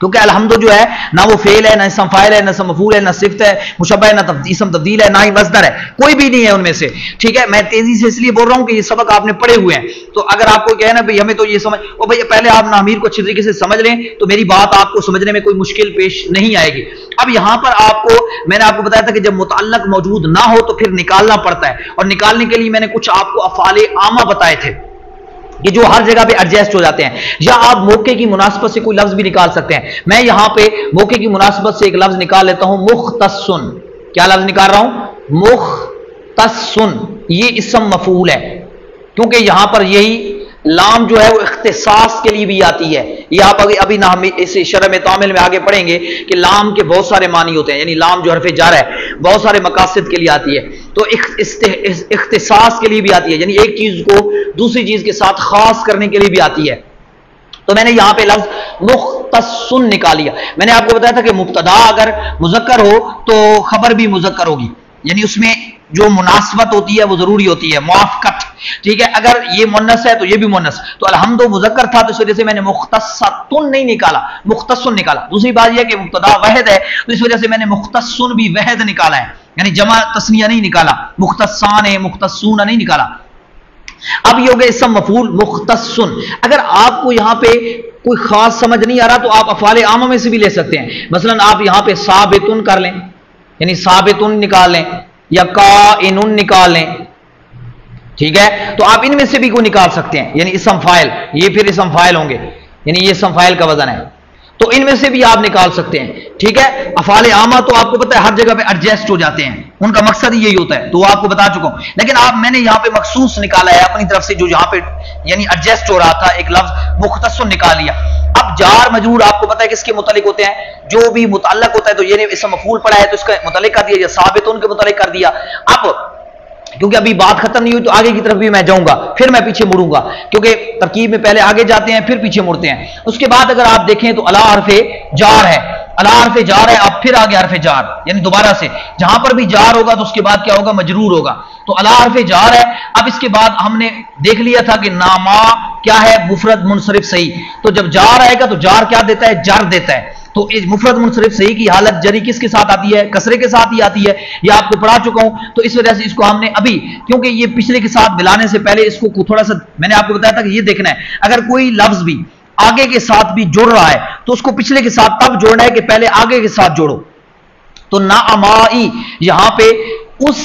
کیونکہ الحمد جو ہے نہ وہ فعل ہے، نہ اسم فاعل ہے، نہ اسم مفعول ہے، نہ صفت ہے مشبہ ہے، نہ اسم تبدیل ہے، نہ ہی مصدر ہے. کوئی بھی نہیں ہے ان میں سے. ٹھیک ہے. میں تیزی سے اس لیے بول رہا ہوں کہ یہ سبق آپ نے پڑھے ہوئے ہیں. تو اگر آپ کو کہنا بھائی ہمیں تو یہ سمجھ او بھائی پہلے آپ نامیر کو اچھی طریقے سے سمجھ لیں تو میری بات آپ کو سمجھنے میں کوئی مشکل پیش نہیں آئے گی. اب یہاں پر آپ کو میں نے آپ کو بتایا تھا کہ جب متعلق موجود نہ ہو تو پھر نکالنا پڑتا ہے. اور نکالنے کے لیے میں نے کچھ آپ کو افعال عامہ بتائے تھے کہ جو ہر جگہ پہ ایڈجسٹ ہو جاتے ہیں، یا آپ موقع کی مناسبت سے کوئی لفظ بھی نکال سکتے ہیں. میں یہاں پہ موقع کی مناسبت سے ایک لفظ نکال لیتا ہوں، مختصن. کیا لفظ نکال رہا ہوں؟ مختصن. یہ اسم مفعول ہے کیونکہ یہاں پر یہی لام جو ہے وہ اختصاص کے لیے بھی آتی ہے. یہ آپ ابھی نہ ہم اس شرح میں تعامل میں آگے پڑھیں گے کہ لام کے بہت سارے معنی ہوتے ہیں، یعنی لام جو حرف جار ہے بہت سارے مقاصد کے لیے آتی ہے. تو اختصاص کے لیے بھی آتی ہے، یعنی ایک چیز کو دوسری چیز کے ساتھ خاص کرنے کے لیے بھی آتی ہے. تو میں نے یہاں پہ لفظ مختصن نکالیا. میں نے آپ کو بتایا تھا کہ مبتدا اگر مذکر ہو تو خبر بھی مذکر ہوگی، یعنی اس میں جو مناسبت ہوتی ہے وہ ضروری ہوتی ہے، موافقت. ٹھیک ہے. اگر یہ مؤنث ہے تو یہ بھی مؤنث. تو الحمد مذکر تھا تو اس وجہ سے میں نے مختصن نہیں نکالا، مختصن نکالا. دوسری بات یہ کہ مبتدا واحد ہے تو اس وجہ سے میں نے مختصن بھی واحد نکالا ہے. یعنی جمع تسنیہ نہیں نکالا، مختصان مختصون نہیں نکالا. اب یہ ہو گیا اسم مفعول مختصن. اگر آپ کو یہاں پہ کوئی خاص سمجھ نہیں آ رہا تو آپ افعال عامہ میں سے بھی لے سکتے ہیں. مثلا آپ یہاں پہ ثابتن کر لیں، یعنی ثابتن نکال لیں، یا قائن نکال لیں، ٹھیک ہے. تو آپ ان میں سے بھی کوئی نکال سکتے ہیں، یعنی اسم فاعل، یہ پھر اسم فاعل ہوں گے، یعنی یہ اسم فاعل کا وزن ہے، تو ان میں سے بھی آپ نکال سکتے ہیں. ٹھیک ہے. افعال عامہ تو آپ کو پتہ ہے ہر جگہ پہ ایڈجسٹ ہو جاتے ہیں، ان کا مقصد ہی یہی ہوتا ہے، تو وہ آپ کو بتا چکا ہوں. لیکن میں نے یہاں پہ مخصوص نکالا ہے اپنی طرف سے، جو یہاں پہ یعنی ایڈجسٹ ہو رہا تھا، ایک لفظ مختصر نکال لیا. اب جار مجرور آپ کو پتہ ہے کس کے متعلق ہوتے ہیں؟ جو بھی متعلق ہوتا ہے، تو یہ اسم مفعول پڑا ہے تو اس کا متعلق کر دیا، یا ثابتون کے متعلق کر دیا. اب کیونکہ ابھی بات ختم نہیں ہوئی تو آگے کی طرف بھی میں جاؤں گا، پھر میں پیچھے مڑوں گا، کیونکہ ترکیب میں پہلے آگے جاتے ہیں پھر پیچھے مڑتے ہیں. اس کے بعد اگر آپ دیکھیں تو الا حرف جار ہے، الا حرف جار ہے، اب پھر آگے حرف جار، یعنی دوبارہ سے جہاں پر بھی جار ہوگا تو اس کے بعد کیا ہوگا؟ مجرور ہوگا. تو الا حرف جار ہے. اب اس کے بعد ہم نے دیکھ لیا تھا کہ ناما کیا ہے؟ مفرد منصرف صحیح. تو جب جار آئے گا تو جار کیا دیتا ہے؟ جر دیتا ہے. تو مفرد منصرف صحیح کی حالت جری کس کے ساتھ آتی ہے؟ کسرے کے ساتھ ہی آتی ہے، یہ آپ کو پڑھا چکا ہوں. تو اس وجہ سے اس کو ہم نے ابھی، کیونکہ یہ پچھلے کے ساتھ ملانے سے پہلے اس کو تھوڑا سا میں نے آپ کو بتایا تھا کہ یہ دیکھنا ہے، اگر کوئی لفظ بھی آگے کے ساتھ بھی جڑ رہا ہے تو اس کو پچھلے کے ساتھ تب جوڑنا ہے کہ پہلے آگے کے ساتھ جوڑو. تو نعمائی یہاں پہ اس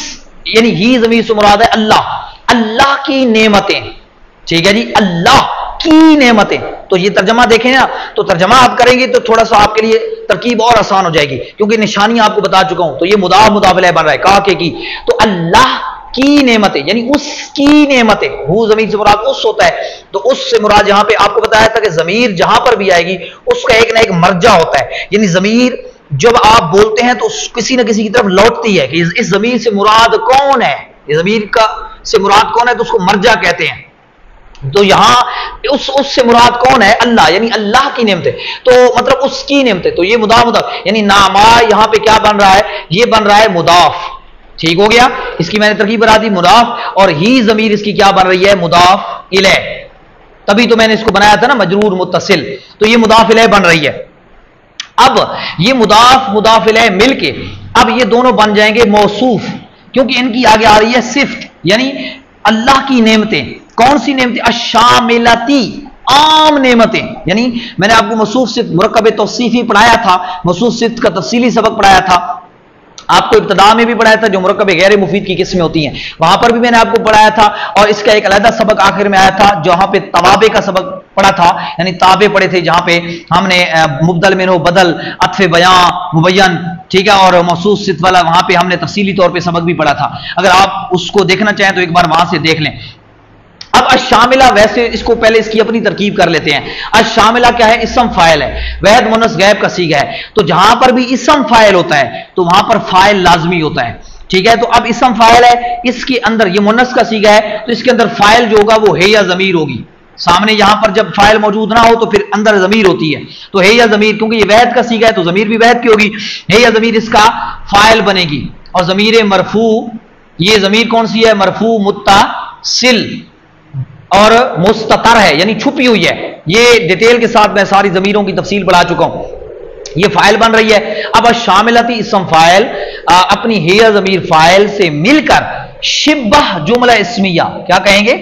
یعنی ہی ضمیر سے مراد ہے اللہ، اللہ کی نعمتیں. ٹھیک ہے جی، اللہ کی نعمتیں. تو یہ ترجمہ دیکھیں نا، تو ترجمہ آپ کریں گے تو تھوڑا سا آپ کے لیے ترکیب اور آسان ہو جائے گی، کیونکہ نشانی آپ کو بتا چکا ہوں. تو یہ مضاف مضاف الیہ بن رہا ہے کا کے کی. تو اللہ کی نعمتیں یعنی اس کی نعمتیں، وہ ضمیر سے مراد اس ہوتا ہے. تو اس سے مراد یہاں پہ آپ کو بتایا تھا کہ ضمیر جہاں پر بھی آئے گی اس کا ایک نہ ایک مرجع ہوتا ہے، یعنی ضمیر جب آپ بولتے ہیں تو کسی نہ کسی کی طرف لوٹتی ہے کہ اس ضمیر سے مراد کون ہے، یہ ضمیر کا سے مراد کون ہے، تو اس کو مرجع کہتے ہیں. تو یہاں اس سے مراد کون ہے؟ اللہ، یعنی اللہ کی نعمتیں، تو مطلب اس کی نعمتیں. تو یہ مضاف مضاف یعنی ناما یہاں پہ کیا بن رہا ہے؟ یہ بن رہا ہے مضاف. ٹھیک ہو گیا، اس کی میں نے ترکیب بنا دی مضاف، اور ہی ضمیر اس کی کیا بن رہی ہے؟ مضاف الیہ. تبھی تو میں نے اس کو بنایا تھا نا مجرور متصل، تو یہ مضاف الیہ بن رہی ہے. اب یہ مضاف الیہ مل کے اب یہ دونوں بن جائیں گے موصوف، کیونکہ ان کی آگے آ رہی ہے صفت، یعنی اللہ کی نعمتیں. کون سی نعمتیں؟ الشاملتی، عام نعمتیں. یعنی میں نے آپ کو موصوف صفت مرکب توصیفی پڑھایا تھا، موصوف صفت کا تفصیلی سبق پڑھایا تھا آپ کو، ابتدا میں بھی پڑھایا تھا جو مرکب غیر مفید کی قسمیں ہوتی ہیں، وہاں پر بھی میں نے آپ کو پڑھایا تھا. اور اس کا ایک علیحدہ سبق آخر میں آیا تھا جہاں پہ توابع کا سبق پڑھا تھا، یعنی تابع پڑھے تھے جہاں پہ ہم نے مبدل منہ بدل، عطف بیان، مبین، ٹھیک ہے، اور موصوف صفت والا وہاں پہ ہم نے تفصیلی طور پہ سبق بھی پڑھا تھا. اگر آپ اس کو دیکھنا چاہیں تو ایک بار وہاں سے دیکھ لیں. اب الشاملہ، ویسے اس کو پہلے اس کی اپنی ترکیب کر لیتے ہیں. الشاملہ کیا ہے؟ اسم فاعل ہے، واحد مؤنث غائب کا صیغہ ہے. تو جہاں پر بھی اسم فاعل ہوتا ہے تو وہاں پر فاعل لازمی ہوتا ہے. ٹھیک ہے، تو اب اسم فاعل ہے، اس کے اندر یہ مؤنث کا صیغہ ہے تو اس کے اندر فاعل جو ہوگا وہ ہے یا ضمیر ہوگی. سامنے یہاں پر جب فاعل موجود نہ ہو تو پھر اندر ضمیر ہوتی ہے، تو ہے یا ضمیر، کیونکہ یہ واحد کا صیغہ ہے تو ضمیر بھی واحد کی ہوگی، ہے یا ضمیر اس کا فاعل بنے گی. اور ضمیر مرفوع، یہ ضمیر کون سی ہے؟ مرفوع متصل اور مستتر ہے، یعنی چھپی ہوئی ہے. یہ ڈیٹیل کے ساتھ میں ساری ضمیروں کی تفصیل پڑھا چکا ہوں. یہ فاعل بن رہی ہے. اب الشاملتی اسم فاعل اپنی ہے ضمیر فاعل سے مل کر شبہ جملہ اسمیہ، کیا کہیں گے؟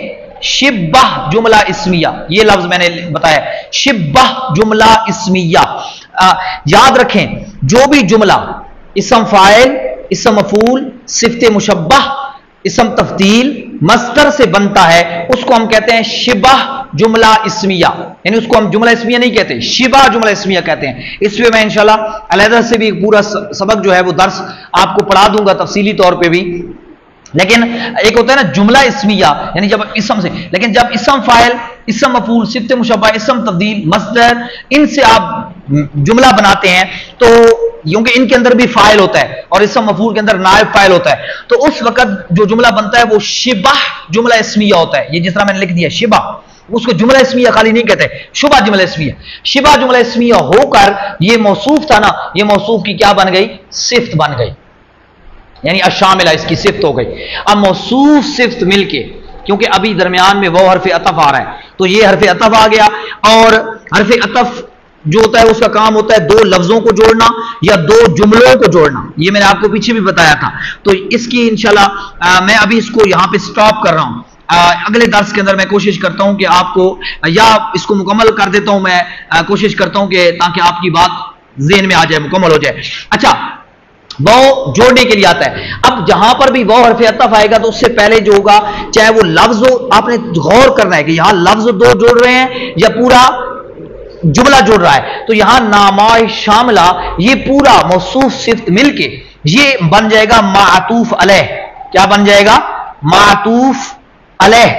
شبہ جملہ اسمیہ. یہ لفظ میں نے بتایا شبہ جملہ اسمیہ. یاد رکھیں جو بھی جملہ اسم فاعل، اسم مفعول، صفت مشبہ، اسم تفضیل، مصدر سے بنتا ہے اس کو ہم کہتے ہیں شبہ جملہ اسمیہ. یعنی اس کو ہم جملہ اسمیہ نہیں کہتے، شبہ جملہ اسمیہ کہتے ہیں. اس پہ میں انشاءاللہ علیحدہ سے بھی پورا سبق جو ہے وہ درس آپ کو پڑھا دوں گا تفصیلی طور پہ بھی. لیکن ایک ہوتا ہے نا جملہ اسمیہ، یعنی جب اسم سے، لیکن جب اسم فاعل، اسم مفعول، صفت مشبہ، اسم تبدیل، مصدر، ان سے آپ جملہ بناتے ہیں تو کیونکہ ان کے اندر بھی فاعل ہوتا ہے اور اسم مفعول کے اندر نائب فاعل ہوتا ہے، تو اس وقت جو جملہ بنتا ہے وہ شبہ جملہ اسمیہ ہوتا ہے. یہ جس طرح میں نے لکھ دیا شبہ، اس کو جملہ اسمیہ خالی نہیں کہتے، شبہ جملہ اسمیہ. شبہ جملہ اسمیہ ہو کر یہ موصوف تھا نا، یہ موصوف کی کیا بن گئی؟ صفت بن گئی، یعنی الشاملہ اس کی صفت ہو گئی. اب موصوف صفت مل کے، کیونکہ ابھی درمیان میں وہ حرف عطف آ رہا ہے تو یہ حرف عطف آ گیا، اور حرف عطف جو ہوتا ہے اس کا کام ہوتا ہے دو لفظوں کو جوڑنا یا دو جملوں کو جوڑنا. یہ میں نے آپ کو پیچھے بھی بتایا تھا. تو اس کی انشاءاللہ میں ابھی اس کو یہاں پہ سٹاپ کر رہا ہوں. اگلے درس کے اندر میں کوشش کرتا ہوں کہ آپ کو یا اس کو مکمل کر دیتا ہوں. میں کوشش کرتا ہوں کہ تاکہ آپ کی بات ذہن میں آ جائے, مکمل ہو جائے. اچھا, واو جوڑنے کے لیے آتا ہے. اب جہاں پر بھی واو حرف عطف آئے گا تو اس سے پہلے جو ہوگا, چاہے وہ لفظ ہو, آپ نے غور کرنا ہے کہ یہاں لفظ دو جوڑ رہے ہیں یا پورا جملہ جوڑ رہا ہے. تو یہاں نامہ شاملہ یہ پورا موصوف صفت مل کے یہ بن جائے گا معطوف علیہ. کیا بن جائے گا؟ معطوف علیہ.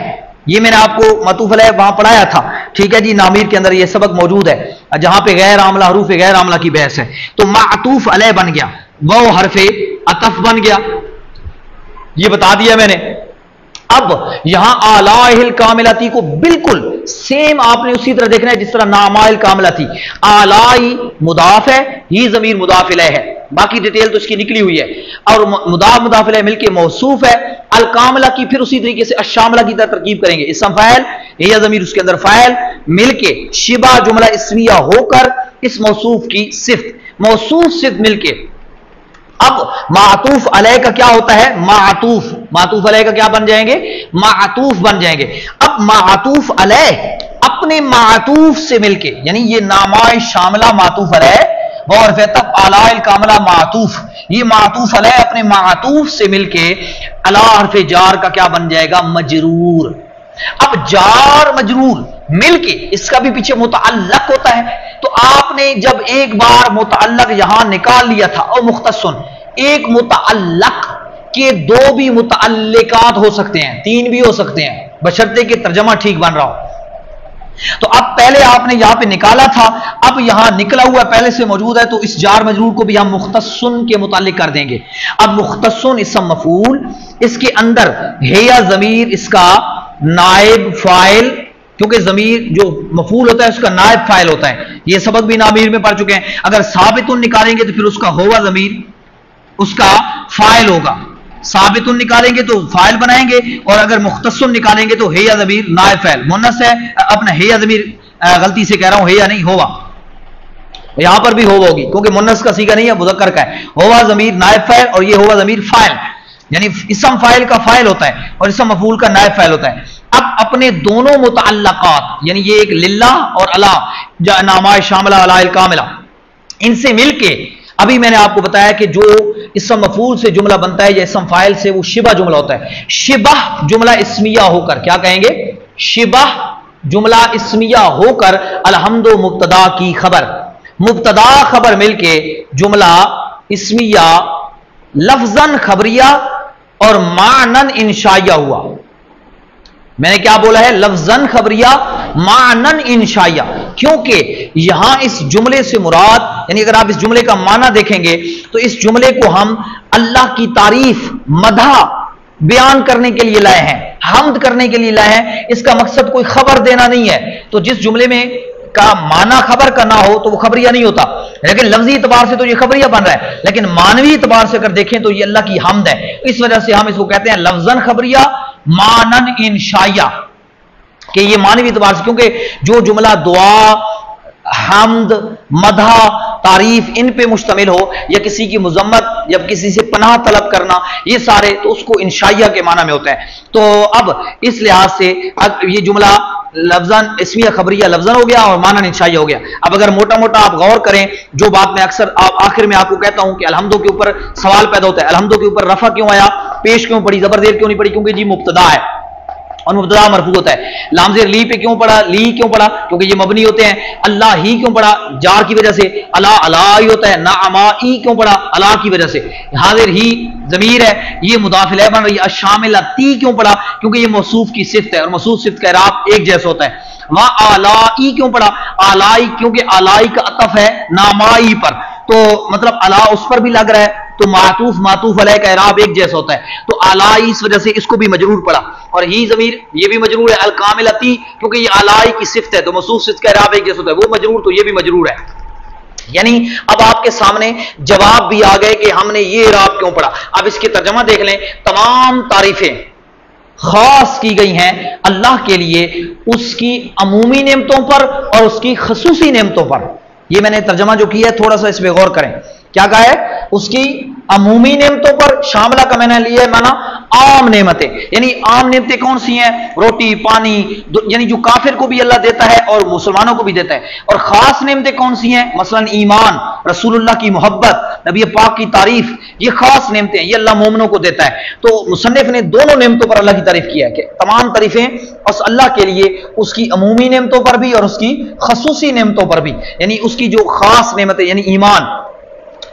یہ میں نے آپ کو معطوف علیہ وہاں پڑھایا تھا, ٹھیک ہے جی. نامیر کے اندر یہ سبق موجود ہے جہاں پہ غیر عاملہ حروف غیر عاملہ کی بحث ہے. تو معطوف علیہ بن گیا, وہ حرف عطف بن گیا, یہ بتا دیا میں نے. اب یہاں آلائہ الکاملتی کو بالکل سیم آپ نے اسی طرح دیکھنا ہے جس طرح نامہ الکاملہ تھی. آلائی مضاف ہے, یہ ضمیر مضاف الیہ ہے, باقی ڈیٹیل تو اس کی نکلی ہوئی ہے. اور مضاف مضاف الیہ مل کے موصوف ہے. الکاملہ کی پھر اسی طریقے سے الشاملہ کی طرح ترکیب کریں گے. اسم فاعل یا ضمیر اس کے اندر فاعل مل کے شبہ جملہ اسمیہ ہو کر اس موصوف کی صفت, موصوف صفت مل کے. اب معطوف علیہ کا کیا ہوتا ہے؟ معطوف علیہ کا کیا بن جائیں گے؟ معطوف بن جائیں گے. اب معطوف علیہ اپنے معطوف سے مل کے, یعنی یہ نامہ شاملہ معطوف علیہ اور تب آلائہ الکاملہ معطوف, یہ معطوف علیہ اپنے معطوف سے مل کے علی حرف جار کا کیا بن جائے گا؟ مجرور. اب جار مجرور مل کے اس کا بھی پیچھے متعلق ہوتا ہے. تو آپ نے جب ایک بار متعلق یہاں نکال لیا تھا, او مختصن, ایک متعلق کے دو بھی متعلقات ہو سکتے ہیں, تین بھی ہو سکتے ہیں, بشرطے کہ ترجمہ ٹھیک بن رہا ہو. تو اب پہلے آپ نے یہاں پہ نکالا تھا, اب یہاں نکلا ہوا پہلے سے موجود ہے, تو اس جار مجرور کو بھی ہم مختصن کے متعلق کر دیں گے. اب مختصن اسم مفعول, اس کے اندر ہے یا ضمیر اس کا نائب فاعل, کیونکہ ضمیر جو مفعول ہوتا ہے اس کا نائب فاعل ہوتا ہے. یہ سبق بھی نامیر میں پڑھ چکے ہیں. اگر ثابت نکالیں گے تو پھر اس کا ہوا ضمیر اس کا فاعل ہوگا. ثابت نکالیں گے تو فاعل بنائیں گے, اور اگر مختصر نکالیں گے تو ہے یا ضمیر نائب فاعل. مونس ہے اپنا ہے یا ضمیر, غلطی سے کہہ رہا ہوں ہے یا نہیں, ہوا. یہاں پر بھی ہوا ہوگی کیونکہ مونس کا صیغہ نہیں ہے, مذکر کا ہے. ہوا ضمیر نائب فاعل اور یہ ہوا ضمیر فاعل, یعنی اسم فاعل کا فاعل ہوتا ہے اور اسم مفعول کا نائب فاعل ہوتا ہے. اب اپنے دونوں متعلقات, یعنی یہ ایک للہ اور علی نامہ شاملہ علی الکاملہ, ان سے مل کے ابھی میں نے آپ کو بتایا کہ جو اسم مفعول سے جملہ بنتا ہے یا اسم فاعل سے, وہ شبہ جملہ ہوتا ہے. شبہ جملہ اسمیہ ہو کر, کیا کہیں گے؟ شبہ جملہ اسمیہ ہو کر الحمد مبتدا کی خبر, مبتدا خبر مل کے جملہ اسمیہ لفظاً خبریہ اور معنن انشائیہ ہوا. میں نے کیا بولا ہے؟ لفظاً خبریہ معنن انشائیہ, کیونکہ یہاں اس جملے سے مراد, یعنی اگر آپ اس جملے کا معنی دیکھیں گے تو اس جملے کو ہم اللہ کی تعریف, مدح بیان کرنے کے لیے لائے ہیں, حمد کرنے کے لیے لائے ہیں. اس کا مقصد کوئی خبر دینا نہیں ہے. تو جس جملے میں کا معنی خبر کا نہ ہو تو وہ خبریہ نہیں ہوتا, لیکن لفظی اعتبار سے تو یہ خبریہ بن رہا ہے, لیکن معنوی اعتبار سے اگر دیکھیں تو یہ اللہ کی حمد ہے. اس وجہ سے ہم اس کو کہتے ہیں لفظاً خبریہ معنن انشائیہ, کہ یہ معنوی اعتبار سے, کیونکہ جو جملہ دعا, حمد, مدح, تعریف ان پہ مشتمل ہو, یا کسی کی مذمت یا کسی سے پناہ طلب کرنا, یہ سارے تو اس کو انشائیہ کے معنی میں ہوتا ہے. تو اب اس لحاظ سے یہ جملہ لفظاً اسمیہ خبریہ لفظاً ہو گیا اور معنی انشائیہ ہو گیا. اب اگر موٹا موٹا آپ غور کریں, جو بات میں اکثر آخر میں آپ کو کہتا ہوں کہ الحمدوں کے اوپر سوال پیدا ہوتا ہے, الحمدوں کے اوپر رفع کیوں آیا, پیش کیوں پڑی, زبر زیر کیوں نہیں پڑی؟ کیونکہ جی مبتدا ہے اور مبتدا مرفوع ہوتا ہے. لام زیر لی پہ کیوں پڑا, لی کیوں پڑا؟ کیونکہ یہ مبنی ہوتے ہیں. اللہ ہی کیوں پڑا؟ جار کی وجہ سے. اللہ ہی ہوتا ہے. نعما ای کیوں پڑا؟ اللہ کی وجہ سے. حاضر ہی ضمیر ہے, یہ مضاف الیہ بن رہی ہے. الشاملہ تی کیوں پڑا؟ کیونکہ یہ موصوف کی صفت ہے اور موصوف صفت کا اعراب ایک جیسا ہوتا ہے. آلائی کیوں پڑا؟ آلائی کیونکہ آلائی کا عطف ہے نامائی پر, تو مطلب اللہ اس پر بھی لگ رہا ہے, تو معطوف معطوف علیہ کا اعراب ایک جیسا ہوتا ہے. تو آلائی اس وجہ سے اس کو بھی مجرور پڑا, اور ہی ضمیر یہ بھی مجرور ہے. الکاملتی کیونکہ یہ آلائی کی صفت ہے تو موصوف صفت کا اعراب ایک جیسا ہوتا ہے, وہ مجرور تو یہ بھی مجرور ہے. یعنی اب آپ کے سامنے جواب بھی آ گئے کہ ہم نے یہ اعراب کیوں پڑھا. اب اس کی ترجمہ دیکھ لیں. تمام تعریفیں خاص کی گئی ہیں اللہ کے لیے اس کی عمومی نعمتوں پر اور اس کی خصوصی نعمتوں پر. یہ میں نے ترجمہ جو کیا ہے تھوڑا سا اس پہ غور کریں. کیا کہا ہے؟ اس کی عمومی نعمتوں پر، شاملہ کا میں نے لیا ہے معنی عام نعمتیں، یعنی عام نعمتیں کون سی ہیں؟ روٹی، پانی، یعنی جو کافر کو بھی اللہ دیتا ہے اور مسلمانوں کو بھی دیتا ہے. اور خاص نعمتیں کون سی ہیں؟ مثلا ایمان، رسول اللہ کی محبت، نبی پاک کی تعریف، یہ خاص نعمتیں ہیں، یہ اللہ مومنوں کو دیتا ہے. تو مصنف نے دونوں نعمتوں پر اللہ کی تعریف کیا ہے کہ تمام تعریفیں اس اللہ کے لیے، اس کی عمومی نعمتوں پر بھی اور اس کی خصوصی نعمتوں پر بھی. یعنی اس کی جو خاص نعمتیں یعنی ایمان،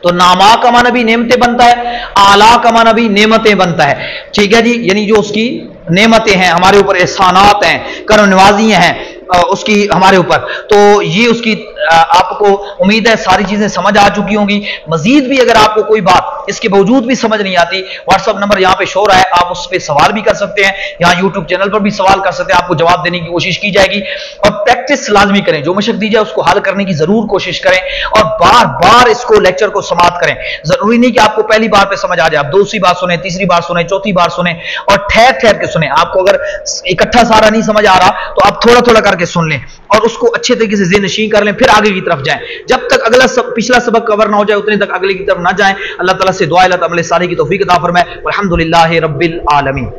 تو ناما کا معنی بھی نعمتیں بنتا ہے، اعلیٰ کا معنی بھی نعمتیں بنتا ہے. ٹھیک ہے جی، یعنی جو اس کی نعمتیں ہیں، ہمارے اوپر احسانات ہیں، کرم نوازیاں ہیں اس کی ہمارے اوپر. تو یہ اس کی آپ کو امید ہے ساری چیزیں سمجھ آ چکی ہوں گی. مزید بھی اگر آپ کو کوئی بات اس کے باوجود بھی سمجھ نہیں آتی، واٹس ایپ نمبر یہاں پہ شو رہا ہے، آپ اس پہ سوال بھی کر سکتے ہیں، یہاں یوٹیوب چینل پر بھی سوال کر سکتے ہیں، آپ کو جواب دینے کی کوشش کی جائے گی. اور پریکٹس لازمی کریں، جو مشق دی جائے اس کو حل کرنے کی ضرور کوشش کریں، اور بار بار اس کو لیکچر کو سماعت کریں. ضروری نہیں کہ آپ کو پہلی بار پہ سمجھ آ جائے، آپ دوسری بار سنیں، تیسری بار سنیں، چوتھی بار سنیں، اور ٹھہر ٹھہر کے سنیں. آپ کو اگر اکٹھا سارا نہیں سمجھ آ رہا تو آپ تھوڑا تھوڑا کر کے سن لیں اور اس کو اچھے طریقے سے ذہن نشین کر لیں، پھر آگے کی طرف جائیں. جب تک پچھلا سبق کور نہ ہو جائے اتنے تک اگلے کی طرف نہ جائیں. اللہ تعالیٰ سے دعا ہے اللہ تعالیٰ صالح کی توفیق عطا فرمائے. الحمدللہ رب العالمین.